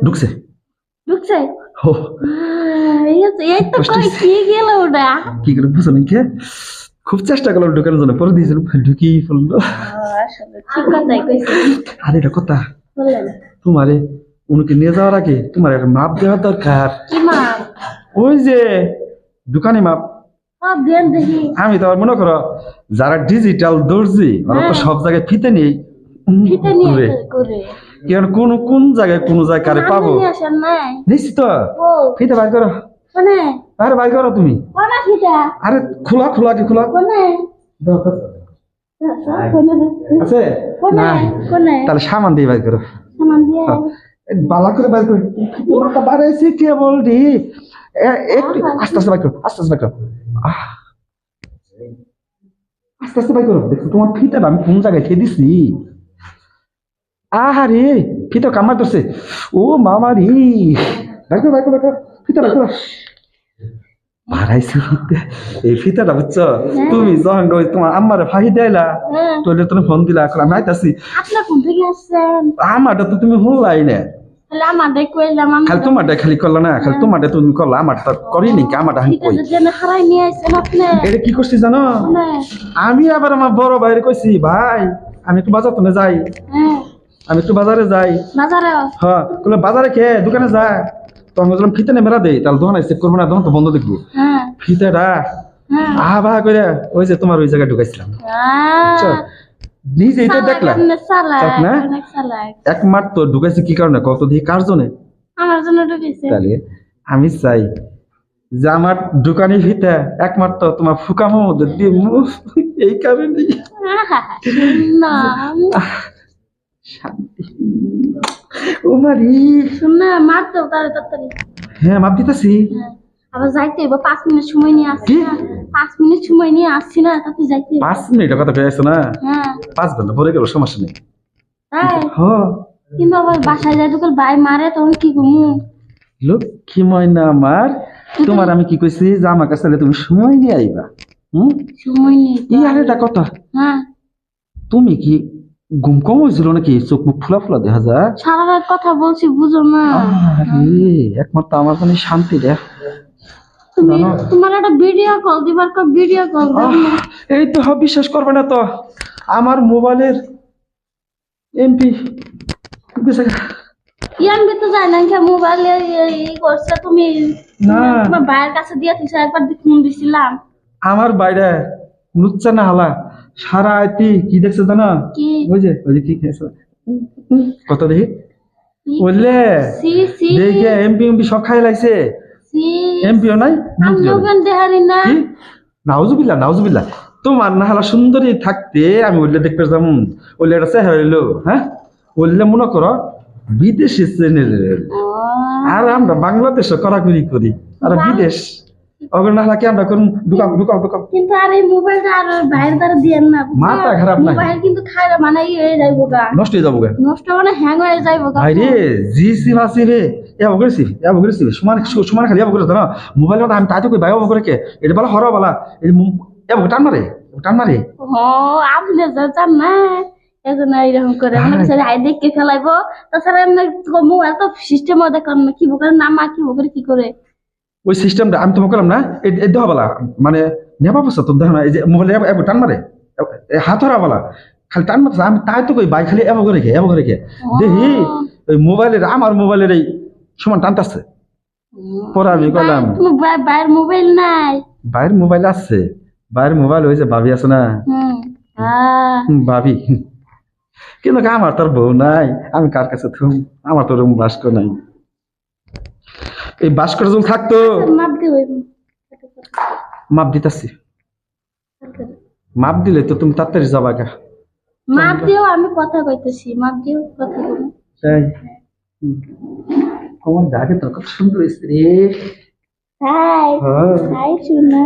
ঢুকছে ঢুকছে ও এই তো কই কি গেল ওটা কি করে বুঝলেন কি খুব চেষ্টা করলাম ঢুকানোর জন্য পরে দিয়েছিল ঢুকি ফেললো আসলে ঠিক কথাই কইছি আরে এটা কথা বললেন তোমারে উনকে নিয়ে যাওয়ার আগে তোমার একটা মাপ দেওয়া দরকার কি মাপ ওই যে দোকানি মাপ সব দেন দেখি আমি তো আর মনে করো যারা ডিজিটাল দর্জি ওরা তো সব জায়গায় ফিতে নেই ফিতে নিয়ে করে কারণ কোন জায়গায় কারে পাবো নিয়ে আসেন নাই নিশ্চিত ও ফিতে বাইর করো কোনে আরে বাইর করো তুমি কোনা ফিটা আরে খোলা খোলা কি খোলা কোনে আছে কোনে কোনে তাহলে সামান দিয়ে বাইর করো সামান দিয়ে বালা করে বাইর করো তোমারটা বাড়াইছি কেবল দি একটু আস্তে আস্তে বাইর করো আস্তে আস্তে বাইর করো আস্তে আস্তে বাইর করো দেখো তোমার ফিতাটা আমি কোন জায়গায় খেয়ে দিছি আহারে ফিতা কামার ধরছে ও মামারি বাইর করো বাইর করো বাইর করো ফিতা বাইর করো বাড়াইছি ফিতে এই ফিতাটা বুঝছো তুমি যখন তোমার আম্মারে ফাহি দেয়লা তোলে তুমি ফোন দিলা এখন আমি আইতাছি আপনি কোন থেকে আসছেন আমারটা তো তুমি হুলাই না তাহলে আমাদের কইলাম খালি তোমারটা খালি করলা না খালি তোমারটা তুমি করলা আমারটা করি নাকি আমারটা আমি কই যেন হারাই নিয়ে আইছেন আপনি এটা কি করছি জানো আমি আবার আমার বড় ভাইরে কইছি ভাই আমি একটু বাজার তো যাই আমি একটু বাজারে যাই বাজারে হ্যাঁ বলে বাজারে খেয়ে দোকানে যা তখন বললাম ফিতে নেমেরা দেই তাহলে দোকানে চেক করবো না দোকান তো বন্ধ দেখবো ফিতেটা আহা করে ওই যে তোমার ওই জায়গায় ঢুকাইছিলাম নিজেই তো দেখলাম না একমাত্র ঢুকাইছি কি কারণে কত দিয়ে কার জন্য আমার জন্য ঢুকাইছে তাহলে আমি চাই যে আমার দোকানে ফিতে একমাত্র তোমার ফুকামো মধ্যে দিয়ে এই কারণে না শান্তি ও মারি শুনে মারতে তাড়াতাড়ি হ্যাঁ মাপ দিতেছি আবার যাইতে 5 মিনিট সময় নিয়ে আসছি না 5 মিনিট সময় নিয়ে আসছি না তাতে যাইতে 5 মিনিটের কথা পেয়েছো না হ্যাঁ 5 ঘন্টা পরে গেল সমস্যা নেই তাই হ্যাঁ কিন্তু আবার বাসায় যাই তোকে ভাই মারে তখন কি ঘুমু লক্ষ্মী ময়না আমার তোমার আমি কি কইছি যে আমার কাছে তুমি সময় নিয়ে আইবা সময় নিয়ে এই আর একটা কথা হ্যাঁ তুমি কি ঘুম কম হয়েছিল নাকি চোখ মুখ ফুলা ফুলা দেখা যায় সারা রাত কথা বলছি বুঝো না আরে একমাত্র আমার জন্য শান্তি রে তুমি তোমার একটা ভিডিও কল দিবার কো ভিডিও কল এই তো বিশ্বাস করবে না তো আমার মোবাইলের এমপি ইয়ানবি তো যায় না কি মোবাইলে এই করছে তুমি না তোমার ভাইয়ের কাছে দিয়ে তুই একবার ফোন দিছিলাম আমার বাইরে লুচ্চা না হালা সারা আইতি কি দেখছে জানো কি ওই যে কি খেয়েছে কত দেখি বললে সি সি দেখে এমপি সব খাই লাইছে সি এমপিও নাই আমি ওখান দেহারি না কি নাউজুবিল্লাহ তোমার না হালা সুন্দরী থাকতে আমি ওইলে দেখতে যাবো ওইলে একটা চেহারা হইলো হ্যাঁ ওইলে মনে করো বিদেশি চ্যানেল আর আমরা বাংলাদেশে করাকরি করি আর বিদেশ ওগুলো না কি আমরা করুন দোকান কিন্তু আর এই মোবাইলটা আর বাইরে দ্বারা দিয়েন না মাথা খারাপ না মোবাইল কিন্তু খাইলে মানে হয়ে যাইবো গা নষ্ট হয়ে যাবো গা নষ্ট মানে হ্যাং হয়ে যাইবো গা ভাই রে জি ভাসি রে এ সমান খালি করে না মোবাইল আমি তাই তো কই ভাই করে কে এটা বলা হরা বলা এই টান মারে ও আপনি জান না এজন্য এরকম করে মানে স্যার আই দেখকে ফেলাইবো তাছাড়া এমনি মোবাইল তো সিস্টেম দেখান না কি বকরে নামা কি করে ওই সিস্টেমটা আমি তোমাকে বললাম না এই দেওয়া বলা মানে নেবা বসা তো দেখো না এই যে মোবাইল টান মারে হাত হরা বলা খালি টান মারছে আমি তাই তো কই ভাই খালি এব করে কে দেখি ওই মোবাইলের আমার মোবাইলের এই সমান টানতাছে পরে আমি কইলাম বাইরের মোবাইল নাই বাইরের মোবাইল আছে বাইরের মোবাইল ওই যে ভাবি আছে না ভাবি কিন্তু আমার তোর বউ নাই আমি কার কাছে থুম আমার তোর বাস্ক নাই এই বাস্কর যদি থাকতো মাপ দিতাছি মাপ দিলে তো তুমি তাড়াতাড়ি যাবা গা মাপ দিও আমি কথা কইতেছি মাপ দিও কথা বলো তাই আমার দাগে তো কত সুন্দর হইছে রে হাই হাই শুনা